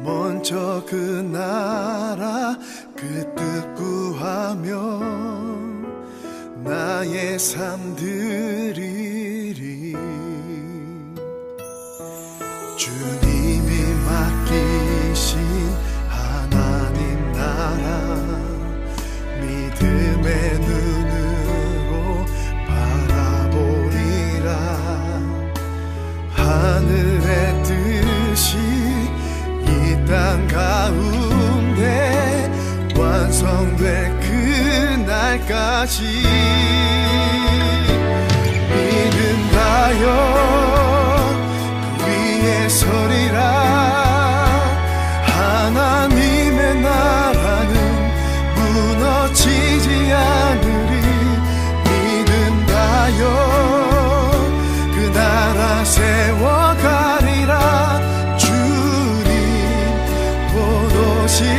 먼저 그 나라 그 뜻 구하며 나의 삶 드리리. 주님이 맡기신 하나님 나라 믿음의 눈으로 바라보리라. 하늘의 뜻이 이 땅 가운데 완성될 그날까지 믿음하여 그 위에 서리라. 하나님의 나라는 무너지지 않으리. 믿음하여 그 나라 세워가리라. 주님 곧 오실 때까지.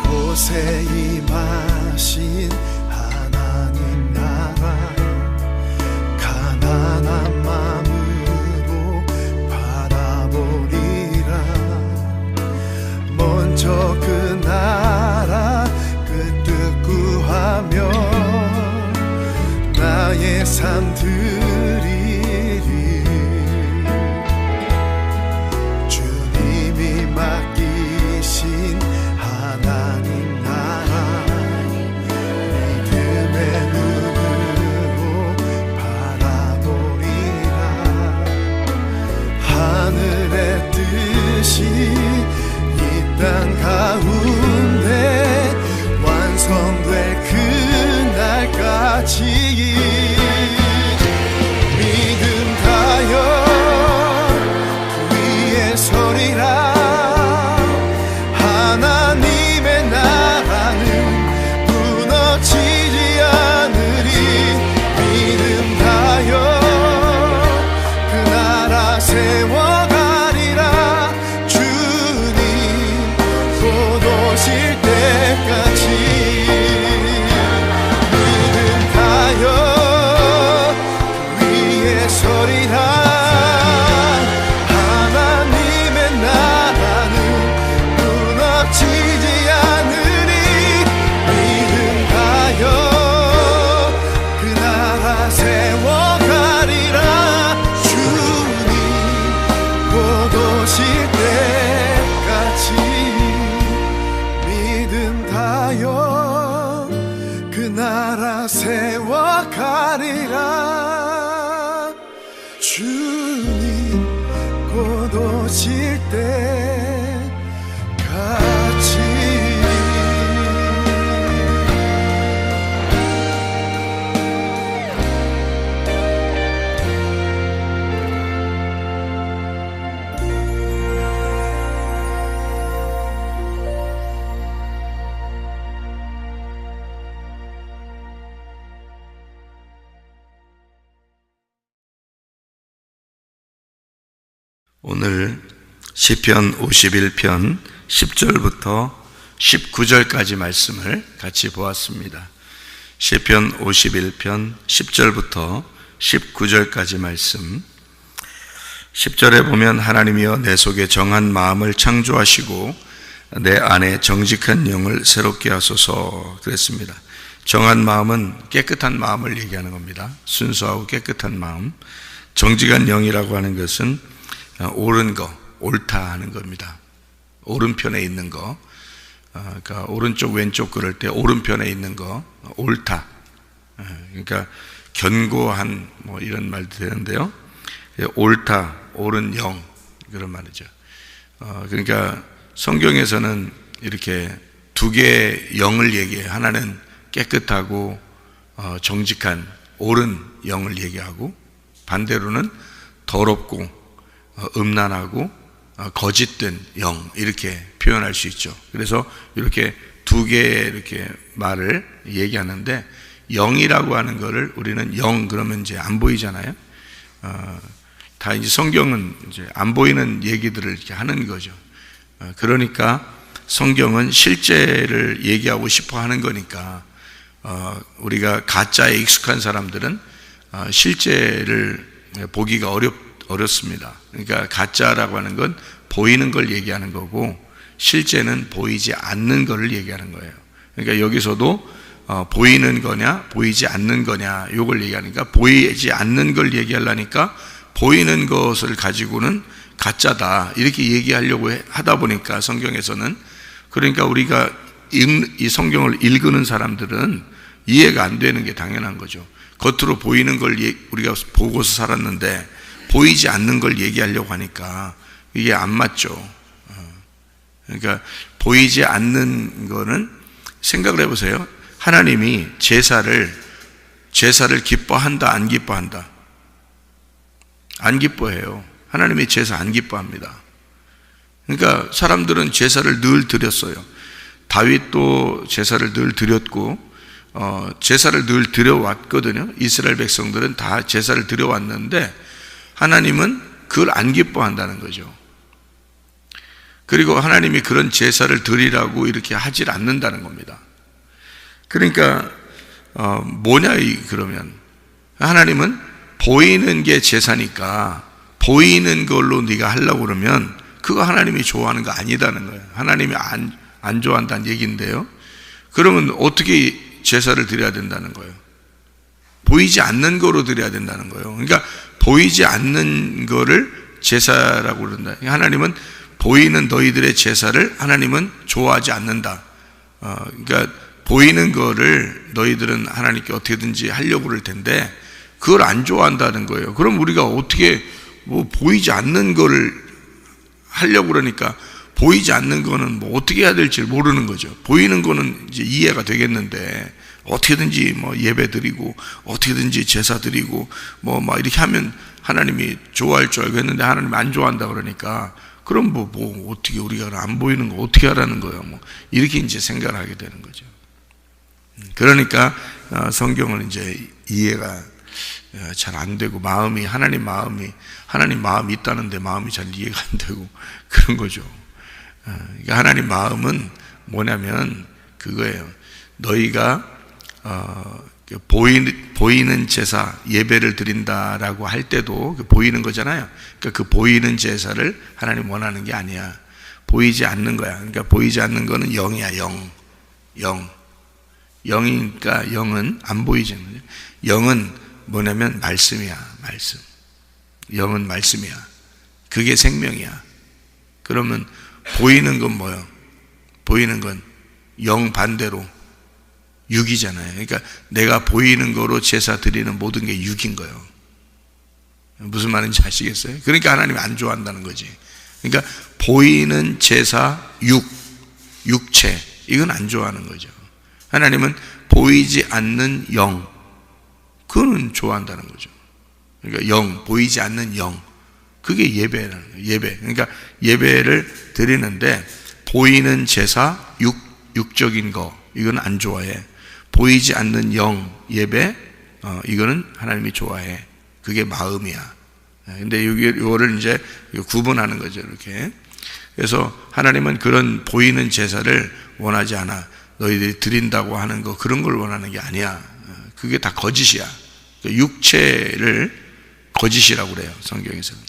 이곳에 임하신 하나님 나라 가난한 마음으로 바라보리라. 먼저 그 나라 그 뜻 구하며 나의 삶 드리리. 주님이 맡기신 하나님 나라 믿음의 눈으로 바라보리라. 하늘의 뜻이 이 땅 가운데 완성될 그날까지 믿음 다여 그 위에 서리라. 하나님의 나라는 무너지지 않으리. 믿음 다여 그 나라 세워가리라. 주님 곧 오실 때까지 믿음 다여 그 위에 서리라. 하나님의 나라는 무너지지 않으리. 믿음 다여 그 나라 세워가리라. 주님 곧 오실 때까지 믿음 다여 그 나라 세워가리라. 주님 곧 오실 때까지. 오늘 시편 51편 10절부터 19절까지 말씀을 같이 보았습니다. 시편 51편 10절부터 19절까지 말씀. 10절에 보면 하나님이여 내 속에 정한 마음을 창조하시고 내 안에 정직한 영을 새롭게 하소서 그랬습니다. 정한 마음은 깨끗한 마음을 얘기하는 겁니다. 순수하고 깨끗한 마음. 정직한 영이라고 하는 것은 옳은 거, 옳다 하는 겁니다. 오른편에 있는 거, 그러니까 오른쪽 왼쪽 그럴 때 오른편에 있는 거 옳다. 그러니까 견고한 뭐 이런 말도 되는데요. 옳다, 옳은 영 그런 말이죠. 그러니까 성경에서는 이렇게 두 개의 영을 얘기해요. 하나는 깨끗하고 정직한 옳은 영을 얘기하고, 반대로는 더럽고 음란하고 거짓된 영, 이렇게 표현할 수 있죠. 그래서 이렇게 두 개의 이렇게 말을 얘기하는데, 영이라고 하는 거를 우리는 영 그러면 이제 안 보이잖아요. 다 이제 성경은 이제 안 보이는 얘기들을 이렇게 하는 거죠. 그러니까 성경은 실제를 얘기하고 싶어 하는 거니까 우리가 가짜에 익숙한 사람들은 실제를 보기가 어렵습니다. 그러니까 가짜라고 하는 건 보이는 걸 얘기하는 거고 실제는 보이지 않는 것을 얘기하는 거예요. 그러니까 여기서도 보이는 거냐 보이지 않는 거냐 이걸 얘기하니까 보이지 않는 걸 얘기하려니까 보이는 것을 가지고는 가짜다 이렇게 얘기하려고 하다 보니까 성경에서는 그러니까 우리가 이 성경을 읽는 사람들은 이해가 안 되는 게 당연한 거죠. 겉으로 보이는 걸 우리가 보고서 살았는데 보이지 않는 걸 얘기하려고 하니까 이게 안 맞죠. 그러니까 보이지 않는 거는 생각을 해보세요. 하나님이 제사를 기뻐한다 안 기뻐한다? 안 기뻐해요. 하나님이 제사 안 기뻐합니다. 그러니까 사람들은 제사를 늘 드렸어요. 다윗도 제사를 늘 드렸고 제사를 늘 드려왔거든요. 이스라엘 백성들은 다 제사를 드려왔는데 하나님은 그걸 안 기뻐한다는 거죠. 그리고 하나님이 그런 제사를 드리라고 이렇게 하질 않는다는 겁니다. 그러니까 뭐냐 그러면 하나님은 보이는 게 제사니까 보이는 걸로 네가 하려고 그러면 그거 하나님이 좋아하는 거 아니다는 거예요. 하나님이 안 좋아한다는 얘기인데요. 그러면 어떻게 제사를 드려야 된다는 거예요? 보이지 않는 거로 드려야 된다는 거예요. 그러니까 보이지 않는 거를 제사라고 그런다. 하나님은 보이는 너희들의 제사를 하나님은 좋아하지 않는다. 그러니까 보이는 거를 너희들은 하나님께 어떻게든지 하려고 그럴 텐데 그걸 안 좋아한다는 거예요. 그럼 우리가 어떻게 보이지 않는 거를 하려고 그러니까 보이지 않는 거는 어떻게 해야 될지 모르는 거죠. 보이는 거는 이제 이해가 되겠는데 어떻게든지 예배 드리고 어떻게든지 제사 드리고 막 이렇게 하면 하나님이 좋아할 줄 알고 했는데 하나님 안 좋아한다 그러니까 그럼 어떻게 우리가 안 보이는 거 어떻게 하라는 거예요? 이렇게 이제 생각을 하게 되는 거죠. 그러니까 성경은 이제 이해가 잘 안 되고 하나님 마음이 있다는데 마음이 잘 이해가 안 되고 그런 거죠. 그러니까 하나님 마음은 뭐냐면 그거예요. 너희가 보이는 제사 예배를 드린다라고 할 때도 보이는 거잖아요. 그러니까 그 보이는 제사를 하나님 원하는 게 아니야. 보이지 않는 거야. 그러니까 보이지 않는 거는 영이야. 영이니까 영은 안 보이지 않는 거죠. 영은 뭐냐면 말씀이야. 말씀. 영은 말씀이야. 그게 생명이야. 그러면 보이는 건 뭐예요? 보이는 건 영 반대로 육이잖아요. 그러니까 내가 보이는 거로 제사 드리는 모든 게 육인 거예요. 무슨 말인지 아시겠어요? 그러니까 하나님이 안 좋아한다는 거지. 그러니까 보이는 제사 육체 이건 안 좋아하는 거죠. 하나님은 보이지 않는 영 그거는 좋아한다는 거죠. 그러니까 보이지 않는 영 그게 예배라는 거예요. 예배. 그러니까 예배를 드리는데 보이는 제사 육적인 거 이건 안 좋아해. 보이지 않는 영 예배 이거는 하나님이 좋아해. 그게 마음이야. 근데 이거를 이제 구분하는 거죠. 이렇게. 그래서 하나님은 그런 보이는 제사를 원하지 않아. 너희들이 드린다고 하는 거 그런 걸 원하는 게 아니야. 그게 다 거짓이야. 육체를 거짓이라고 그래요. 성경에서는.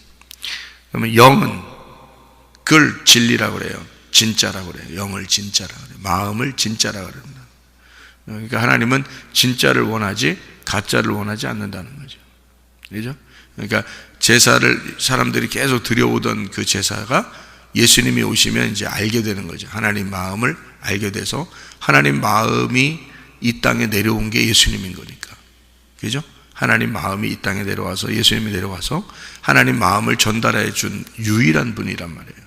그러면 영은 그걸 진리라고 그래요. 진짜라고 그래요. 영을 진짜라고 그래요. 마음을 진짜라고 그런다. 그러니까 하나님은 진짜를 원하지 가짜를 원하지 않는다는 거죠. 그렇죠? 그러니까 제사를 사람들이 계속 드려오던 그 제사가 예수님이 오시면 이제 알게 되는 거죠. 하나님 마음을 알게 돼서 하나님 마음이 이 땅에 내려온 게 예수님인 거니까. 그죠? 하나님 마음이 이 땅에 내려와서 예수님이 내려와서 하나님 마음을 전달해 준 유일한 분이란 말이에요.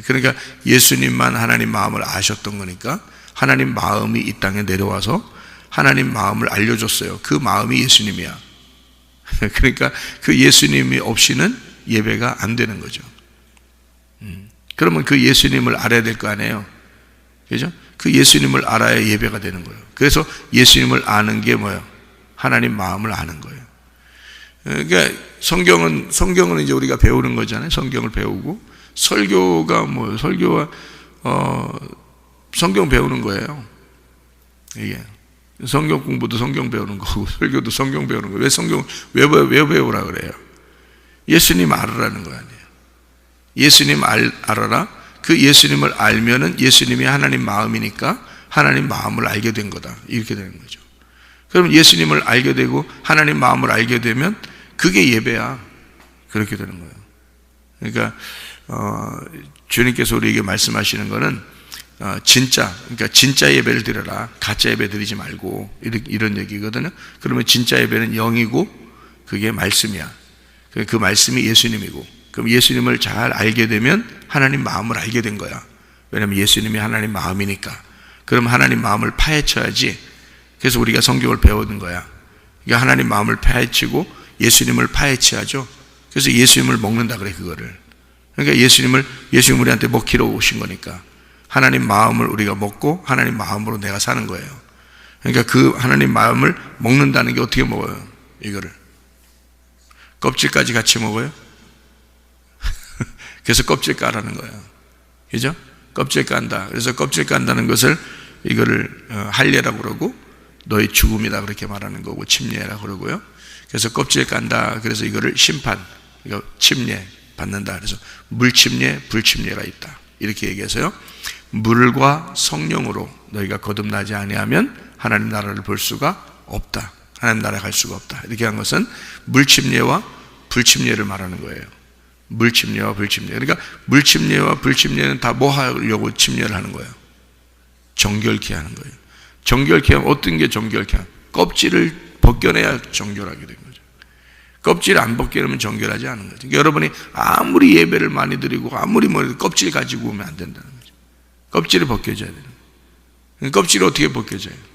그러니까 예수님만 하나님 마음을 아셨던 거니까 하나님 마음이 이 땅에 내려와서 하나님 마음을 알려줬어요. 그 마음이 예수님이야. 그러니까 그 예수님이 없이는 예배가 안 되는 거죠. 그러면 그 예수님을 알아야 될 거 아니에요. 그죠? 그 예수님을 알아야 예배가 되는 거예요. 그래서 예수님을 아는 게 뭐예요? 하나님 마음을 아는 거예요. 그러니까 성경은 이제 우리가 배우는 거잖아요. 성경을 배우고 설교가 설교와 성경 배우는 거예요. 이게 성경 공부도 성경 배우는 거고 설교도 성경 배우는 거예요. 왜 성경 왜 배우라 그래요? 예수님 알으라는 거 아니에요. 예수님 알아라. 그 예수님을 알면은 예수님이 하나님 마음이니까 하나님 마음을 알게 된 거다. 이렇게 되는 거죠. 그럼 예수님을 알게 되고 하나님 마음을 알게 되면 그게 예배야. 그렇게 되는 거예요. 그러니까 주님께서 우리에게 말씀하시는 거는 그러니까 진짜 예배를 드려라. 가짜 예배 드리지 말고 이런 얘기거든요. 그러면 진짜 예배는 영이고 그게 말씀이야. 그 말씀이 예수님이고, 그럼 예수님을 잘 알게 되면 하나님 마음을 알게 된 거야. 왜냐하면 예수님이 하나님 마음이니까. 그럼 하나님 마음을 파헤쳐야지. 그래서 우리가 성경을 배우는 거야. 그러니까 하나님 마음을 파헤치고 예수님을 파헤쳐야죠. 그래서 예수님을 먹는다 그래, 그거를. 그러니까 예수님 우리한테 먹히러 오신 거니까 하나님 마음을 우리가 먹고 하나님 마음으로 내가 사는 거예요. 그러니까 그 하나님 마음을 먹는다는 게 어떻게 먹어요? 이거를 껍질까지 같이 먹어요? 그래서 껍질 까라는 거예요. 그죠? 껍질 깐다. 그래서 껍질 깐다는 것을 이거를 할례라고 그러고 너희 죽음이다 그렇게 말하는 거고 침례라고 그러고요. 그래서 껍질 깐다. 그래서 이거를 심판, 이거 침례 받는다. 그래서 물침례, 불침례가 있다. 이렇게 얘기해서요. 물과 성령으로 너희가 거듭나지 아니하면 하나님 나라를 볼 수가 없다. 하나님 나라에 갈 수가 없다. 이렇게 한 것은 물침례와 불침례를 말하는 거예요. 물침례와 불침례. 그러니까 물침례와 불침례는 다 뭐 하려고 침례를 하는 거예요? 정결케 하는 거예요. 정결케 하면 어떤 게 정결케 하면 껍질을 벗겨내야 정결하게 되는 거죠. 껍질을 안 벗겨내면 정결하지 않은 거죠. 그러니까 여러분이 아무리 예배를 많이 드리고 아무리 뭐래도 껍질 가지고 오면 안 된다는 거죠. 껍질을 벗겨줘야 되는 거예요. 껍질을 어떻게 벗겨져요?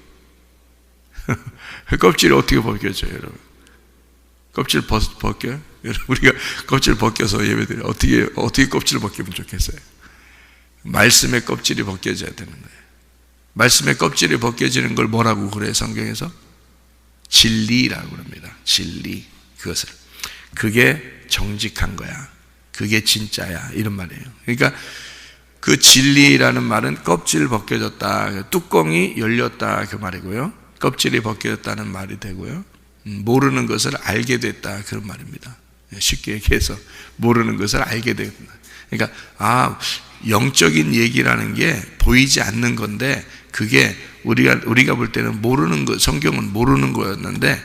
껍질을 어떻게 벗겨져요, 여러분? 껍질 벗겨요? 우리가 껍질 벗겨서 예배드려 어떻게 껍질을 벗기면 좋겠어요? 말씀의 껍질이 벗겨져야 되는 거예요. 말씀의 껍질이 벗겨지는 걸 뭐라고 그래요, 성경에서? 진리라고 합니다. 진리. 그것을. 그게 정직한 거야. 그게 진짜야. 이런 말이에요. 그러니까 그 진리라는 말은 껍질 벗겨졌다, 뚜껑이 열렸다 그 말이고요. 껍질이 벗겨졌다는 말이 되고요. 모르는 것을 알게 됐다 그런 말입니다. 쉽게 얘기해서 모르는 것을 알게 됐다. 그러니까 영적인 얘기라는 게 보이지 않는 건데 그게 우리가 볼 때는 모르는 거, 성경은 모르는 거였는데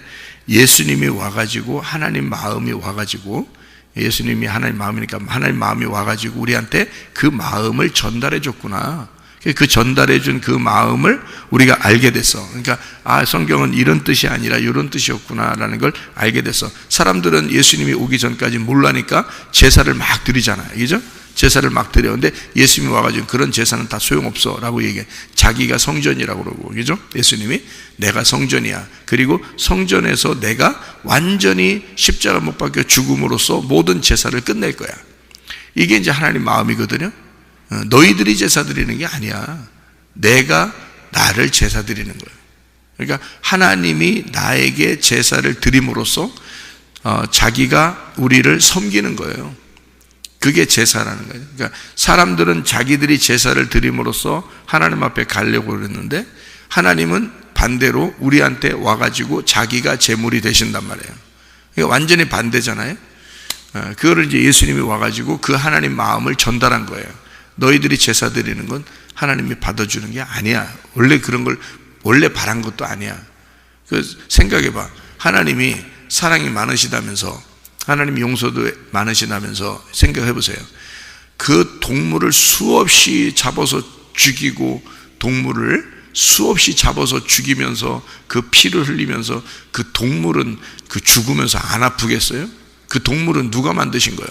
예수님이 와가지고 하나님 마음이 와가지고 예수님이 하나님 마음이니까 하나님 마음이 와가지고 우리한테 그 마음을 전달해 줬구나. 그 전달해 준 그 마음을 우리가 알게 됐어. 그러니까 성경은 이런 뜻이 아니라 이런 뜻이었구나라는 걸 알게 됐어. 사람들은 예수님이 오기 전까지 몰라니까 제사를 막 드리잖아요. 그죠? 제사를 막 드려. 근데 예수님이 와가지고 그런 제사는 다 소용없어 라고 얘기해. 자기가 성전이라고 그러고, 그죠? 예수님이 내가 성전이야. 그리고 성전에서 내가 완전히 십자가 못 박혀 죽음으로써 모든 제사를 끝낼 거야. 이게 이제 하나님 마음이거든요. 너희들이 제사 드리는 게 아니야. 내가 나를 제사 드리는 거예요. 그러니까 하나님이 나에게 제사를 드림으로써 자기가 우리를 섬기는 거예요. 그게 제사라는 거예요. 그러니까 사람들은 자기들이 제사를 드림으로써 하나님 앞에 가려고 그랬는데 하나님은 반대로 우리한테 와가지고 자기가 제물이 되신단 말이에요. 그러니까 완전히 반대잖아요. 그거를 이제 예수님이 와가지고 그 하나님 마음을 전달한 거예요. 너희들이 제사 드리는 건 하나님이 받아주는 게 아니야. 원래 그런 걸 원래 바란 것도 아니야. 생각해봐. 하나님이 사랑이 많으시다면서 하나님 용서도 많으시다면서 생각해보세요. 그 동물을 수없이 잡아서 죽이고 동물을 수없이 잡아서 죽이면서 그 피를 흘리면서 그 동물은 그 죽으면서 안 아프겠어요? 그 동물은 누가 만드신 거예요?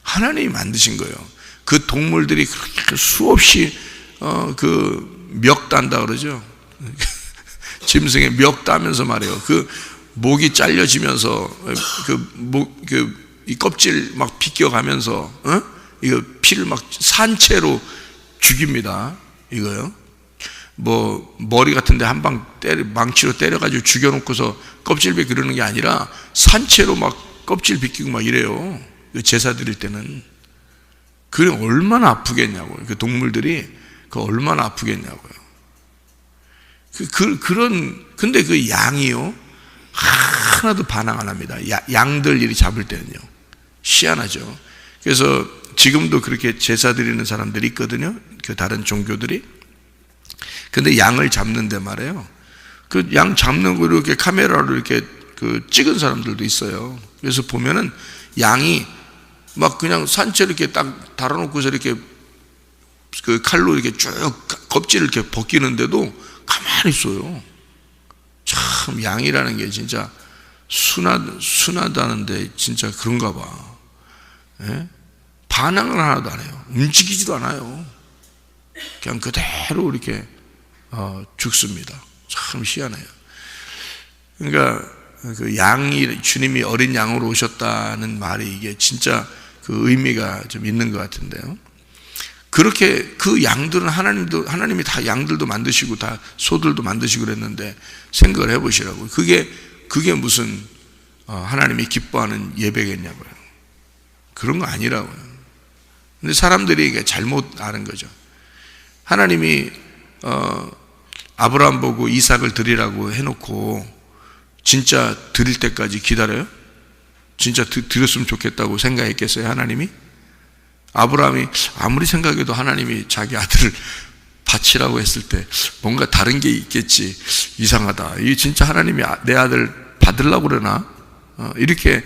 하나님이 만드신 거예요. 그 동물들이 그렇게 수없이 그 멱 딴다 그러죠. 짐승에 멱 따면서 말해요. 그 목이 잘려지면서 이 껍질 막 비껴가면서 이거 피를 막 산채로 죽입니다. 이거요. 뭐 머리 같은데 한 방 망치로 때려가지고 죽여놓고서 껍질 비끼는 게 아니라 산채로 막 껍질 비끼고 막 이래요. 제사 드릴 때는 그게 얼마나 아프겠냐고요. 그 동물들이 그 얼마나 아프겠냐고요. 근데 그 양이요, 하나도 반항 안 합니다. 양들 이리 잡을 때는요. 희한하죠. 그래서 지금도 그렇게 제사 드리는 사람들이 있거든요. 그 다른 종교들이. 근데 양을 잡는데 말이에요. 그 양 잡는 거 이렇게 카메라로 이렇게 그 찍은 사람들도 있어요. 그래서 보면은 양이 막 그냥 산채로 이렇게 딱 달아놓고서 이렇게 그 칼로 이렇게 쭉 껍질을 이렇게 벗기는데도 가만히 있어요. 참 양이라는 게 진짜 순하다는데 진짜 그런가 봐. 예? 반항을 하나도 안 해요. 움직이지도 않아요. 그냥 그대로 이렇게 죽습니다. 참 희한해요. 그러니까 그 양이, 주님이 어린 양으로 오셨다는 말이 이게 진짜 그 의미가 좀 있는 것 같은데요. 그렇게 그 양들은 하나님이 다 양들도 만드시고 다 소들도 만드시고 그랬는데 생각을 해보시라고. 그게 무슨 하나님이 기뻐하는 예배겠냐고요. 그런 거 아니라고요. 근데 사람들이 이게 잘못 아는 거죠. 하나님이 아브라함 보고 이삭을 드리라고 해놓고 진짜 드릴 때까지 기다려요? 진짜 드렸으면 좋겠다고 생각했겠어요, 하나님이? 아브라함이 아무리 생각해도 하나님이 자기 아들을 바치라고 했을 때 뭔가 다른 게 있겠지. 이상하다. 이 진짜 하나님이 내 아들 받으려고 그러나? 이렇게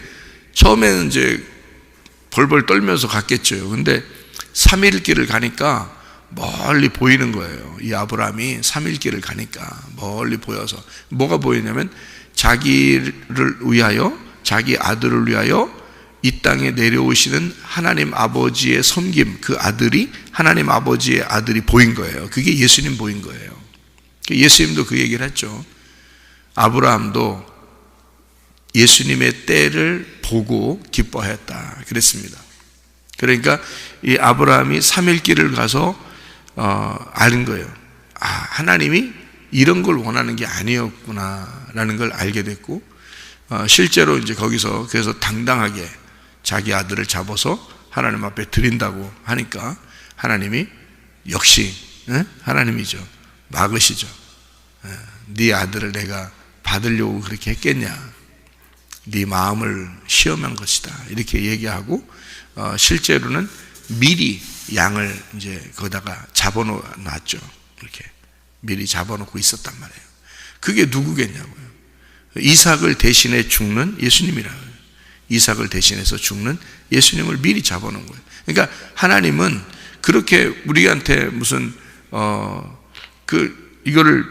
처음에는 이제 벌벌 떨면서 갔겠죠. 근데 3일 길을 가니까 멀리 보이는 거예요. 이 아브라함이 3일 길을 가니까 멀리 보여서 뭐가 보이냐면 자기를 위하여, 자기 아들을 위하여 이 땅에 내려오시는 하나님 아버지의 섬김, 그 아들이 하나님 아버지의 아들이 보인 거예요. 그게 예수님 보인 거예요. 예수님도 그 얘기를 했죠. 아브라함도 예수님의 때를 보고 기뻐했다 그랬습니다. 그러니까 이 아브라함이 3일 길을 가서 아는 거예요. 하나님이 이런 걸 원하는 게 아니었구나라는 걸 알게 됐고, 실제로 이제 거기서 그래서 당당하게 자기 아들을 잡아서 하나님 앞에 드린다고 하니까 하나님이 역시 하나님이죠. 막으시죠. 네 아들을 내가 받으려고 그렇게 했겠냐? 네 마음을 시험한 것이다. 이렇게 얘기하고 실제로는 미리 양을 이제 거기다가 잡아놨죠. 이렇게 미리 잡아놓고 있었단 말이에요. 그게 누구겠냐고요? 이삭을 대신해 죽는 예수님이라고요. 이삭을 대신해서 죽는 예수님을 미리 잡아놓은 거예요. 그러니까 하나님은 그렇게 우리한테 무슨 이거를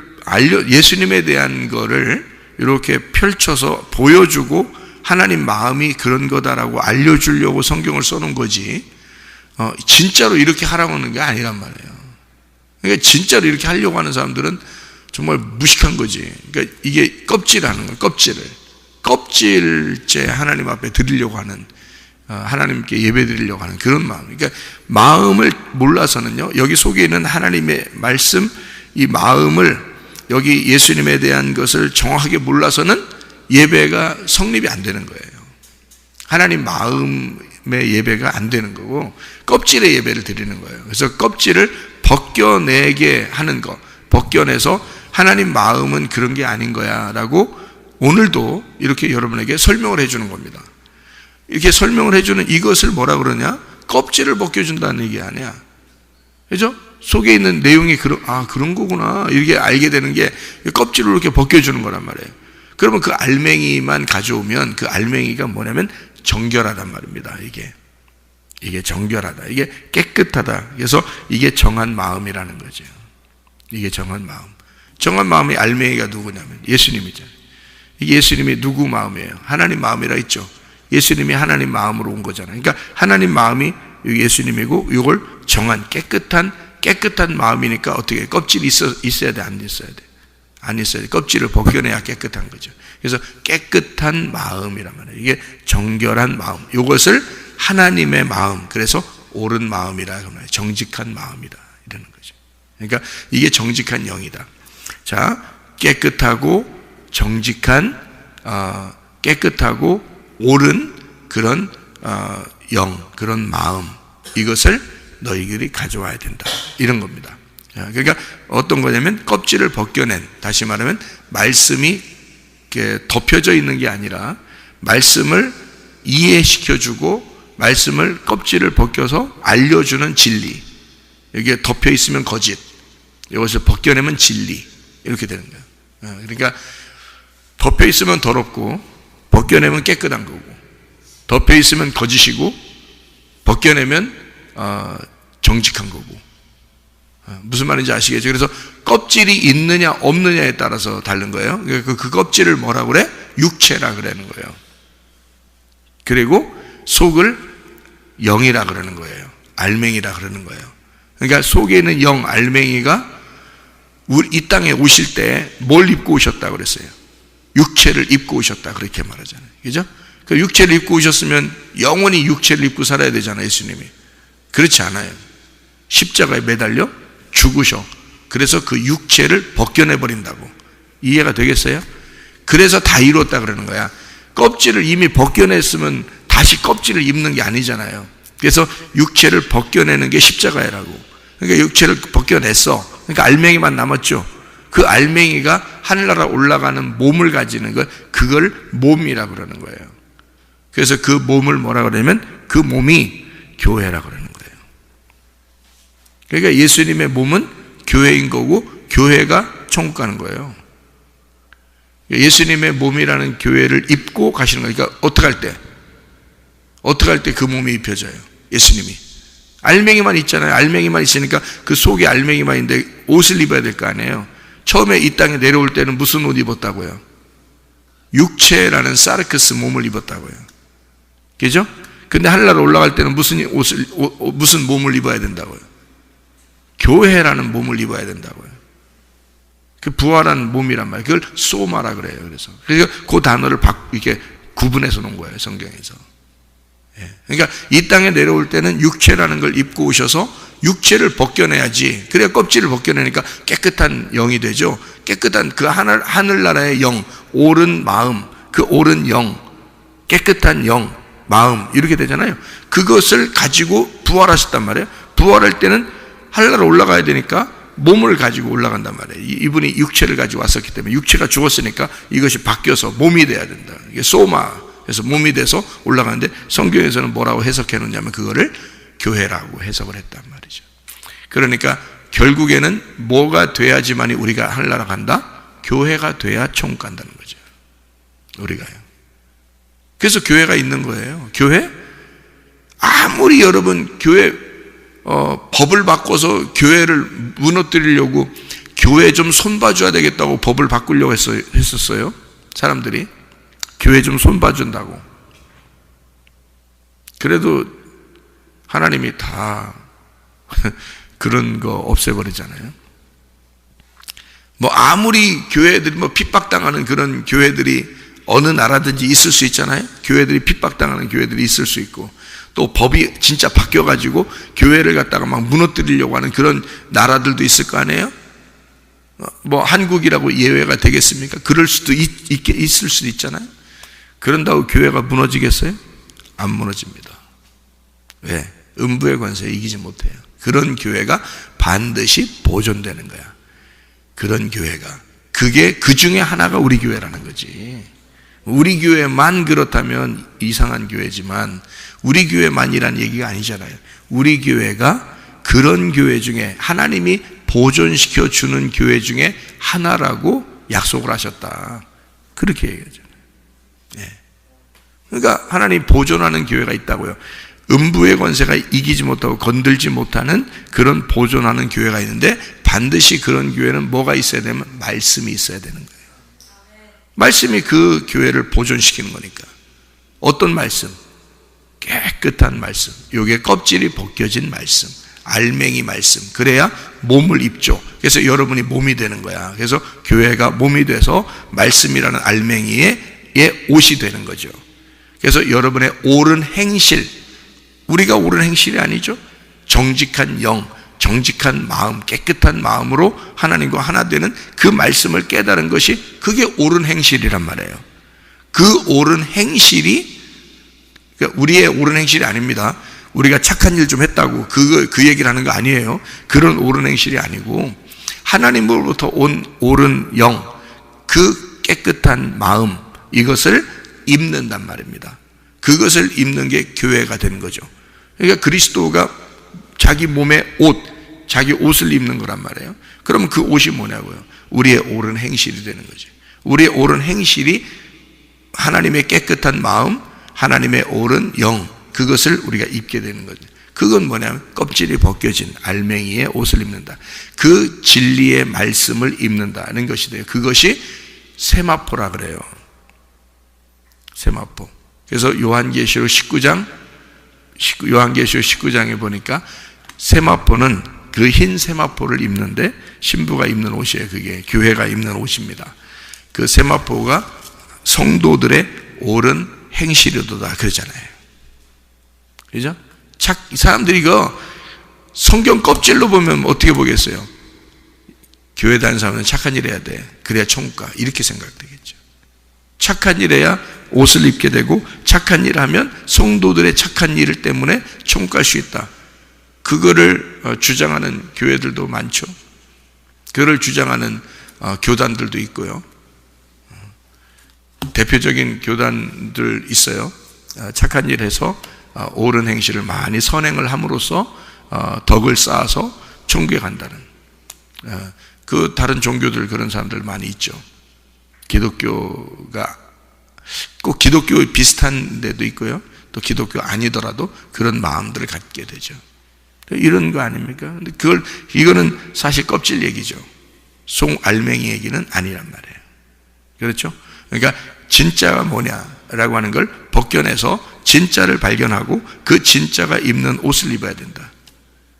예수님에 대한 거를 이렇게 펼쳐서 보여주고 하나님 마음이 그런 거다라고 알려주려고 성경을 써놓은 거지, 진짜로 이렇게 하라고 하는 게 아니란 말이에요. 그러니까 진짜로 이렇게 하려고 하는 사람들은 정말 무식한 거지. 그러니까 이게 껍질하는 거예요. 껍질째 하나님 앞에 드리려고 하는, 하나님께 예배 드리려고 하는 그런 마음. 그러니까 마음을 몰라서는요, 여기 속에 있는 하나님의 말씀, 이 마음을, 여기 예수님에 대한 것을 정확하게 몰라서는 예배가 성립이 안 되는 거예요. 하나님 마음의 예배가 안 되는 거고 껍질의 예배를 드리는 거예요. 그래서 껍질을 벗겨내게 하는 거, 벗겨내서 하나님 마음은 그런 게 아닌 거야 라고 오늘도 이렇게 여러분에게 설명을 해주는 겁니다. 이렇게 설명을 해주는 이것을 뭐라 그러냐? 껍질을 벗겨준다는 얘기 아니야. 그죠? 속에 있는 내용이 그런 거구나 이렇게 알게 되는 게 껍질을 이렇게 벗겨주는 거란 말이에요. 그러면 그 알맹이만 가져오면 그 알맹이가 뭐냐면 정결하단 말입니다. 이게 정결하다, 이게 깨끗하다. 그래서 이게 정한 마음이라는 거죠. 이게 정한 마음. 정한 마음의 알맹이가 누구냐면 예수님이잖아요. 이게 예수님이 누구 마음이에요? 하나님 마음이라 했죠. 예수님이 하나님 마음으로 온 거잖아요. 그러니까 하나님 마음이 예수님이고 이걸 정한 깨끗한 마음이니까 어떻게 껍질이 있어야 돼? 안 있어야 돼? 안 있어야 돼. 껍질을 벗겨내야 깨끗한 거죠. 그래서 깨끗한 마음이란 말이에요. 이게 정결한 마음. 이것을 하나님의 마음, 그래서 옳은 마음이라 그 말이에요. 정직한 마음이다 이러는 거죠. 그러니까 이게 정직한 영이다. 자, 깨끗하고 정직한, 깨끗하고 옳은 그런 영, 그런 마음, 이것을 너희들이 가져와야 된다. 이런 겁니다. 그러니까 어떤 거냐면 껍질을 벗겨낸, 다시 말하면 말씀이 이렇게 덮여져 있는 게 아니라 말씀을 이해시켜주고 말씀을 껍질을 벗겨서 알려주는 진리. 여기에 덮여 있으면 거짓, 이것을 벗겨내면 진리. 이렇게 되는 거예요. 그러니까 덮여 있으면 더럽고 벗겨내면 깨끗한 거고, 덮여 있으면 거짓이고 벗겨내면 정직한 거고. 무슨 말인지 아시겠죠? 그래서 껍질이 있느냐 없느냐에 따라서 다른 거예요. 그 껍질을 뭐라고 그래? 육체라 그러는 거예요. 그리고 속을 영이라 그러는 거예요. 알맹이라 그러는 거예요. 그러니까 속에 있는 영, 알맹이가 이 땅에 오실 때 뭘 입고 오셨다 그랬어요? 육체를 입고 오셨다, 그렇게 말하잖아요. 그죠? 그 육체를 입고 오셨으면 영원히 육체를 입고 살아야 되잖아요, 예수님이. 그렇지 않아요. 십자가에 매달려 죽으셔. 그래서 그 육체를 벗겨내버린다고. 이해가 되겠어요? 그래서 다 이뤘다 그러는 거야. 껍질을 이미 벗겨냈으면 다시 껍질을 입는 게 아니잖아요. 그래서 육체를 벗겨내는 게 십자가라고. 그러니까 육체를 벗겨냈어. 그러니까 알맹이만 남았죠. 그 알맹이가 하늘나라 올라가는 몸을 가지는 것, 그걸 몸이라고 그러는 거예요. 그래서 그 몸을 뭐라 그러냐면 그 몸이 교회라고 그러는 거예요. 그러니까 예수님의 몸은 교회인 거고 교회가 천국 가는 거예요. 예수님의 몸이라는 교회를 입고 가시는 거예요. 그러니까 어떻게 할 때 그 몸이 입혀져요? 예수님이 알맹이만 있잖아요. 알맹이만 있으니까 그 속에 알맹이만 있는데 옷을 입어야 될 거 아니에요. 처음에 이 땅에 내려올 때는 무슨 옷 입었다고요? 육체라는 사르크스 몸을 입었다고요. 그죠? 근데 하늘나라 올라갈 때는 무슨 몸을 입어야 된다고요? 교회라는 몸을 입어야 된다고요. 그 부활한 몸이란 말이에요. 그걸 소마라 그래요. 그래서 그 단어를 이렇게 구분해서 놓은 거예요, 성경에서. 그러니까 이 땅에 내려올 때는 육체라는 걸 입고 오셔서 육체를 벗겨내야지. 그래야 껍질을 벗겨내니까 깨끗한 영이 되죠. 깨끗한 그 하늘나라의 영, 옳은 마음, 그 옳은 영, 깨끗한 영, 마음, 이렇게 되잖아요. 그것을 가지고 부활하셨단 말이에요. 부활할 때는 하늘나라 올라가야 되니까 몸을 가지고 올라간단 말이에요. 이분이 육체를 가지고 왔었기 때문에, 육체가 죽었으니까 이것이 바뀌어서 몸이 돼야 된다. 이게 소마, 그래서 몸이 돼서 올라가는데, 성경에서는 뭐라고 해석해 놓냐면 그거를 교회라고 해석을 했단 말이죠. 그러니까 결국에는 뭐가 돼야지만이 우리가 하늘나라 간다? 교회가 돼야 천국 간다는 거죠. 우리가요. 그래서 교회가 있는 거예요. 교회? 아무리 여러분 교회 법을 바꿔서 교회를 무너뜨리려고, 교회 좀 손봐줘야 되겠다고 법을 바꾸려고 했었어요. 사람들이 교회 좀 손봐준다고. 그래도 하나님이 다 그런 거 없애버리잖아요. 뭐 아무리 교회들이 핍박당하는 그런 교회들이 어느 나라든지 있을 수 있잖아요. 교회들이 핍박당하는 교회들이 있을 수 있고, 또 법이 진짜 바뀌어가지고 교회를 갖다가 막 무너뜨리려고 하는 그런 나라들도 있을 거 아니에요. 뭐 한국이라고 예외가 되겠습니까? 그럴 수도 있을 수도 있잖아요. 그런다고 교회가 무너지겠어요? 안 무너집니다. 왜? 음부의 권세에 이기지 못해요. 그런 교회가 반드시 보존되는 거야. 그런 교회가, 그게 그 중에 하나가 우리 교회라는 거지. 우리 교회만 그렇다면 이상한 교회지만, 우리 교회만이란 얘기가 아니잖아요. 우리 교회가 그런 교회 중에, 하나님이 보존시켜 주는 교회 중에 하나라고 약속을 하셨다, 그렇게 얘기하잖아요. 그러니까 하나님 보존하는 교회가 있다고요. 음부의 권세가 이기지 못하고 건들지 못하는 그런 보존하는 교회가 있는데, 반드시 그런 교회는 뭐가 있어야 되면 말씀이 있어야 되는 거예요. 말씀이 그 교회를 보존시키는 거니까. 어떤 말씀? 깨끗한 말씀. 요게 껍질이 벗겨진 말씀, 알맹이 말씀. 그래야 몸을 입죠. 그래서 여러분이 몸이 되는 거야. 그래서 교회가 몸이 돼서 말씀이라는 알맹이의 옷이 되는 거죠. 그래서 여러분의 옳은 행실, 우리가 옳은 행실이 아니죠. 정직한 영, 정직한 마음, 깨끗한 마음으로 하나님과 하나 되는 그 말씀을 깨달은 것이, 그게 옳은 행실이란 말이에요. 그 옳은 행실이, 그러니까 우리의 옳은 행실이 아닙니다. 우리가 착한 일 좀 했다고 그 얘기를 하는 거 아니에요. 그런 옳은 행실이 아니고 하나님으로부터 온 옳은 영, 그 깨끗한 마음, 이것을 입는단 말입니다. 그것을 입는 게 교회가 되는 거죠. 그러니까 그리스도가 자기 몸에 자기 옷을 입는 거란 말이에요. 그러면 그 옷이 뭐냐고요? 우리의 옳은 행실이 되는 거죠. 우리의 옳은 행실이 하나님의 깨끗한 마음, 하나님의 옳은 영, 그것을 우리가 입게 되는 거죠. 그건 뭐냐면 껍질이 벗겨진 알맹이의 옷을 입는다. 그 진리의 말씀을 입는다는 것이 돼요. 그것이 세마포라 그래요. 세마포. 그래서 요한계시록 19장에 보니까 세마포는 그 흰 세마포를 입는데 신부가 입는 옷이에요. 그게 교회가 입는 옷입니다. 그 세마포가 성도들의 옳은 행실이도다 그러잖아요. 그죠? 사람들이 이거 성경 껍질로 보면 어떻게 보겠어요? 교회 다니는 사람은 착한 일 해야 돼. 그래야 천국 가. 이렇게 생각되겠죠. 착한 일 해야 옷을 입게 되고 착한 일 하면 성도들의 착한 일 때문에 천국 갈 수 있다. 그거를 주장하는 교회들도 많죠. 그거를 주장하는 교단들도 있고요. 대표적인 교단들 있어요. 착한 일 해서 옳은 행실을 많이 선행을 함으로써 덕을 쌓아서 천국에 간다는, 그 다른 종교들 그런 사람들 많이 있죠. 기독교가 꼭 기독교 비슷한 데도 있고요. 또 기독교 아니더라도 그런 마음들을 갖게 되죠. 이런 거 아닙니까? 근데 이거는 사실 껍질 얘기죠. 송 알맹이 얘기는 아니란 말이에요. 그렇죠? 그러니까 진짜가 뭐냐라고 하는 걸 벗겨내서 진짜를 발견하고 그 진짜가 입는 옷을 입어야 된다.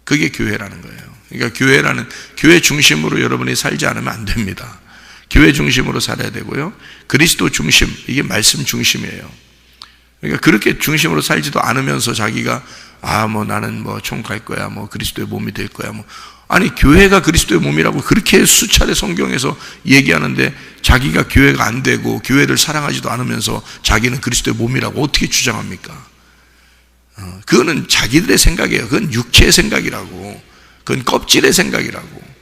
그게 교회라는 거예요. 그러니까 교회 중심으로 여러분이 살지 않으면 안 됩니다. 교회 중심으로 살아야 되고요. 그리스도 중심, 이게 말씀 중심이에요. 그러니까 그렇게 중심으로 살지도 않으면서 자기가 나는 천국 갈 거야, 그리스도의 몸이 될 거야, 아니 교회가 그리스도의 몸이라고 그렇게 수차례 성경에서 얘기하는데 자기가 교회가 안 되고 교회를 사랑하지도 않으면서 자기는 그리스도의 몸이라고 어떻게 주장합니까? 그거는 자기들의 생각이에요. 그건 육체의 생각이라고, 그건 껍질의 생각이라고.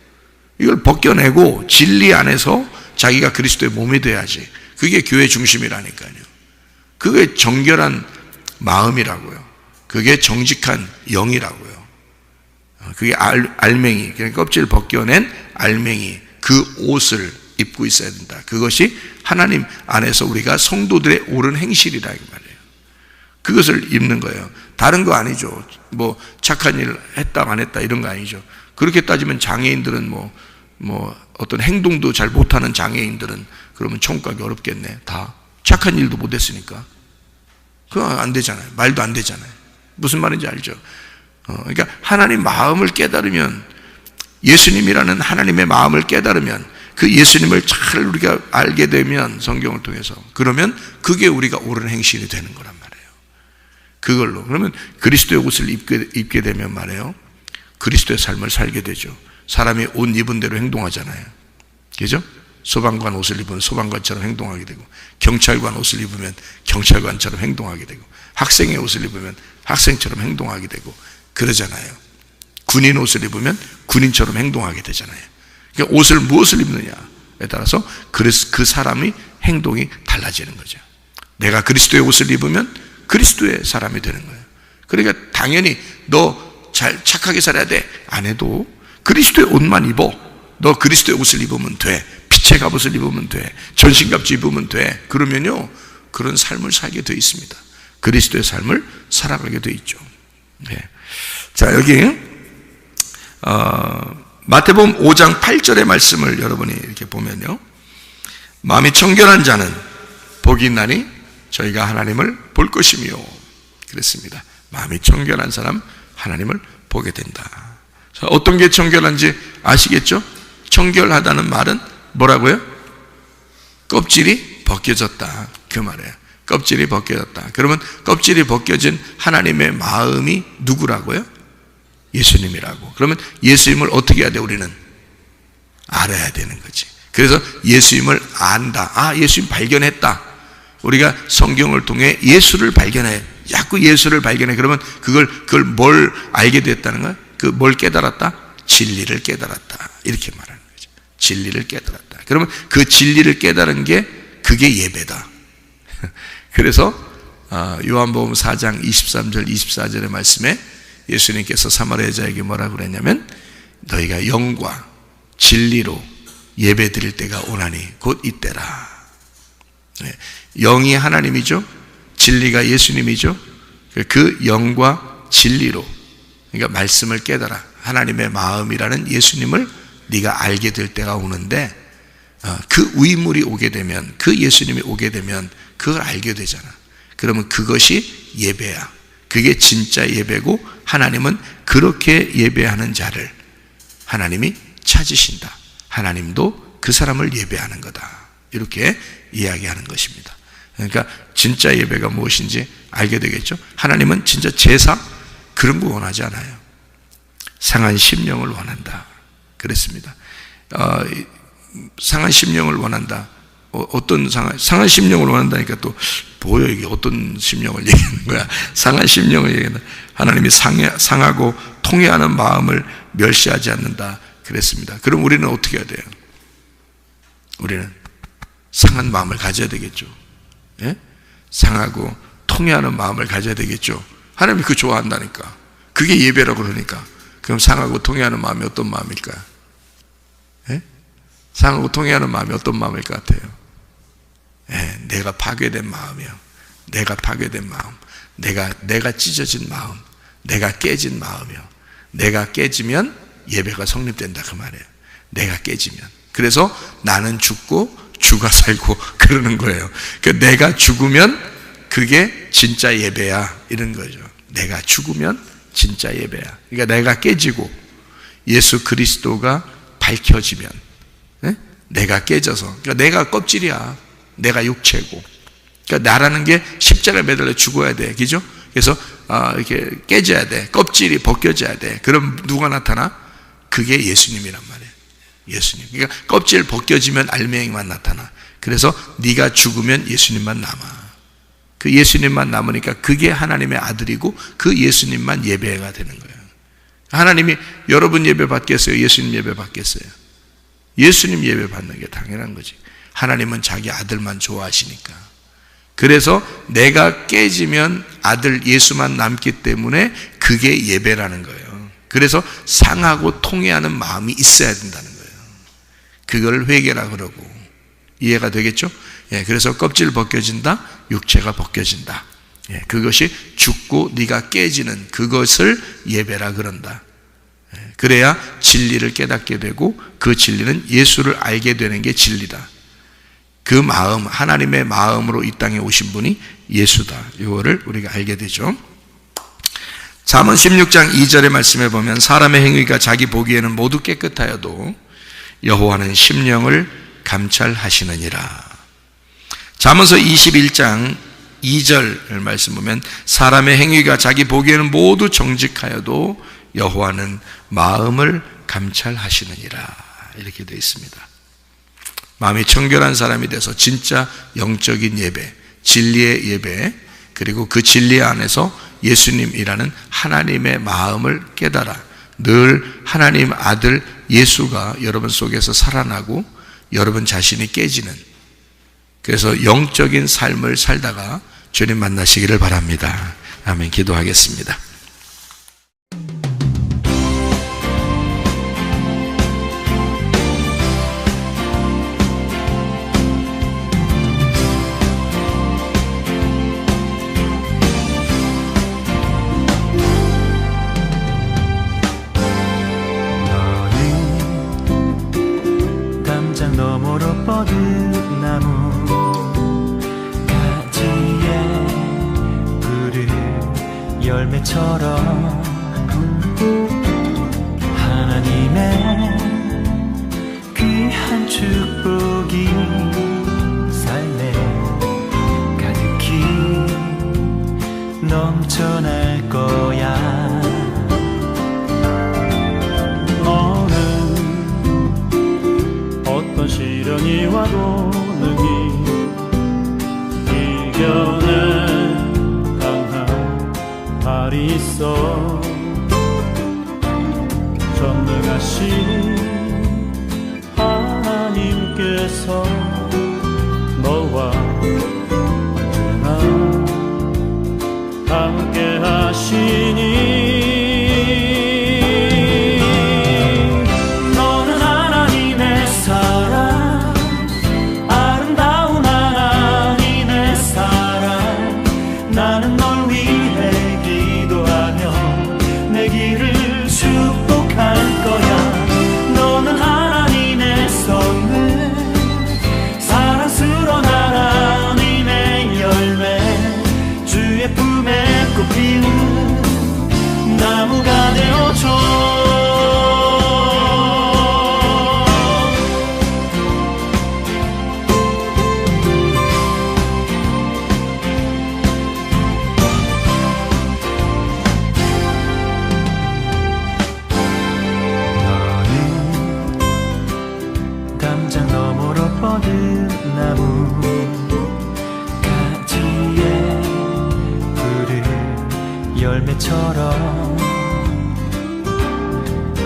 이걸 벗겨내고 진리 안에서 자기가 그리스도의 몸이 돼야지. 그게 교회 중심이라니까요. 그게 정결한 마음이라고요. 그게 정직한 영이라고요. 그게 알맹이, 그러니까 껍질 벗겨낸 알맹이, 그 옷을 입고 있어야 된다. 그것이 하나님 안에서 우리가 성도들의 옳은 행실이라 이 말이에요. 그것을 입는 거예요. 다른 거 아니죠. 착한 일 했다 안 했다 이런 거 아니죠. 그렇게 따지면 장애인들은 어떤 행동도 잘 못하는 장애인들은 그러면 천국 가기 어렵겠네. 다 착한 일도 못했으니까 그거 안 되잖아요. 말도 안 되잖아요. 무슨 말인지 알죠? 그러니까 하나님 마음을 깨달으면, 예수님이라는 하나님의 마음을 깨달으면, 그 예수님을 잘 우리가 알게 되면 성경을 통해서, 그러면 그게 우리가 옳은 행실이 되는 거란 말이에요. 그걸로 그러면 그리스도의 옷을 입게 되면 말이에요, 그리스도의 삶을 살게 되죠. 사람이 옷 입은 대로 행동하잖아요. 그죠? 소방관 옷을 입으면 소방관처럼 행동하게 되고, 경찰관 옷을 입으면 경찰관처럼 행동하게 되고, 학생의 옷을 입으면 학생처럼 행동하게 되고 그러잖아요. 군인 옷을 입으면 군인처럼 행동하게 되잖아요. 그러니까 옷을 무엇을 입느냐에 따라서 그 사람의 행동이 달라지는 거죠. 내가 그리스도의 옷을 입으면 그리스도의 사람이 되는 거예요. 그러니까 당연히 너 잘 착하게 살아야 돼 안 해도 그리스도의 옷만 입어. 너 그리스도의 옷을 입으면 돼. 빛의 갑옷을 입으면 돼. 전신갑주 입으면 돼. 그러면요, 그런 삶을 살게 돼 있습니다. 그리스도의 삶을 살아가게 돼 있죠. 네. 자, 여기 마태복음 5장 8절의 말씀을 여러분이 이렇게 보면요, 마음이 청결한 자는 복이 있나니 저희가 하나님을 볼 것이며 그랬습니다. 마음이 청결한 사람 하나님을 보게 된다. 자, 어떤 게 청결한지 아시겠죠? 청결하다는 말은 뭐라고요? 껍질이 벗겨졌다, 그 말이에요. 껍질이 벗겨졌다. 그러면 껍질이 벗겨진 하나님의 마음이 누구라고요? 예수님이라고. 그러면 예수님을 어떻게 해야 돼? 우리는 알아야 되는 거지. 그래서 예수님을 안다. 예수님 발견했다. 우리가 성경을 통해 예수를 발견해 자꾸 예수를 발견해. 그러면 그걸 뭘 알게 됐다는 거야? 뭘 깨달았다? 진리를 깨달았다. 이렇게 말하는 거죠. 진리를 깨달았다. 그러면 그 진리를 깨달은 게 그게 예배다. 그래서 요한복음 4장 23절 24절의 말씀에 예수님께서 사마리아 여자에게 뭐라고 그랬냐면 너희가 영과 진리로 예배 드릴 때가 오나니 곧 이때라. 영이 하나님이죠. 진리가 예수님이죠. 그 영과 진리로, 그러니까 말씀을 깨달아 하나님의 마음이라는 예수님을 네가 알게 될 때가 오는데, 그 위물이 오게 되면, 그 예수님이 오게 되면 그걸 알게 되잖아. 그러면 그것이 예배야. 그게 진짜 예배고, 하나님은 그렇게 예배하는 자를 하나님이 찾으신다. 하나님도 그 사람을 예배하는 거다. 이렇게 이야기하는 것입니다. 그러니까 진짜 예배가 무엇인지 알게 되겠죠. 하나님은 진짜 제사 그런 거 원하지 않아요. 상한 심령을 원한다. 그랬습니다. 상한 심령을 원한다. 어떤 상한 심령을 원한다니까 또 보여. 이게 어떤 심령을 얘기하는 거야. 상한 심령을 얘기한다. 하나님이 상하고 통회하는 마음을 멸시하지 않는다. 그랬습니다. 그럼 우리는 어떻게 해야 돼요? 우리는 상한 마음을 가져야 되겠죠. 예? 상하고 통회하는 마음을 가져야 되겠죠. 하나님이 그거 좋아한다니까. 그게 예배라고 그러니까. 그럼 상하고 통회하는 마음이 어떤 마음일까요? 예? 상하고 통회하는 마음이 어떤 마음일 것 같아요? 예, 내가 파괴된 마음이요. 내가 파괴된 마음. 내가 찢어진 마음. 내가 깨진 마음이요. 내가 깨지면 예배가 성립된다 그 말이에요. 내가 깨지면. 그래서 나는 죽고 주가 살고 그러는 거예요. 그러니까 내가 죽으면 그게 진짜 예배야 이런 거죠. 내가 죽으면 진짜 예배야. 그러니까 내가 깨지고 예수 그리스도가 밝혀지면, 네? 내가 깨져서, 그러니까 내가 껍질이야. 내가 육체고. 그러니까 나라는 게 십자가에 매달려 죽어야 돼. 그죠? 그래서 이렇게 깨져야 돼. 껍질이 벗겨져야 돼. 그럼 누가 나타나? 그게 예수님이란 말이에요. 예수님. 그러니까 껍질 벗겨지면 알맹이만 나타나. 그래서 네가 죽으면 예수님만 남아. 그 예수님만 남으니까 그게 하나님의 아들이고 그 예수님만 예배가 되는 거예요. 하나님이 여러분 예배 받겠어요? 예수님 예배 받겠어요? 예수님 예배 받는 게 당연한 거지. 하나님은 자기 아들만 좋아하시니까. 그래서 내가 깨지면 아들 예수만 남기 때문에 그게 예배라는 거예요. 그래서 상하고 통회하는 마음이 있어야 된다는 거예요. 그걸 회개라 그러고. 이해가 되겠죠? 예, 그래서 껍질 벗겨진다, 육체가 벗겨진다. 예, 그것이 죽고 네가 깨지는 그것을 예배라 그런다. 예, 그래야 진리를 깨닫게 되고 그 진리는 예수를 알게 되는 게 진리다. 그 마음, 하나님의 마음으로 이 땅에 오신 분이 예수다. 이거를 우리가 알게 되죠. 잠언 16장 2절의 말씀에 보면 사람의 행위가 자기 보기에는 모두 깨끗하여도 여호와는 심령을 감찰하시느니라. 잠언서 21장 2절 말씀 보면 사람의 행위가 자기 보기에는 모두 정직하여도 여호와는 마음을 감찰하시느니라. 이렇게 되어 있습니다. 마음이 청결한 사람이 돼서 진짜 영적인 예배, 진리의 예배, 그리고 그 진리 안에서 예수님이라는 하나님의 마음을 깨달아 늘 하나님 아들 예수가 여러분 속에서 살아나고 여러분 자신이 깨지는, 그래서 영적인 삶을 살다가 주님 만나시기를 바랍니다. 아멘. 기도하겠습니다. 너머로 뻗은 나무 가지에 푸른 열매처럼 하나님의 귀한 축복이 삶에 가득히 넘쳐날 거야. 어떤 시련이 와도 능히 이겨내 강한 있어. 전능하신 하나님께서 너와 언제나 함께 하시니 너는 하나님의 사랑, 아름다운 하나님의 사랑. 나는 널 위해 기도하며 내 길을 축복할 거야. 너는 하나님의 선물, 사랑스러운 하나님의 열매, 주의 품에 꽃피는 나무가 되어줘. 담장 너머로 뻗은 나무 가지에 푸른 열매처럼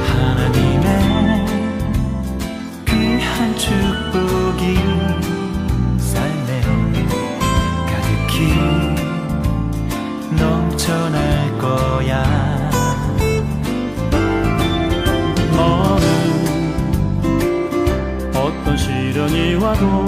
하나님의 귀한 축복이 삶에 가득히 넘쳐날 거야. 너는 어떤 시련이 와도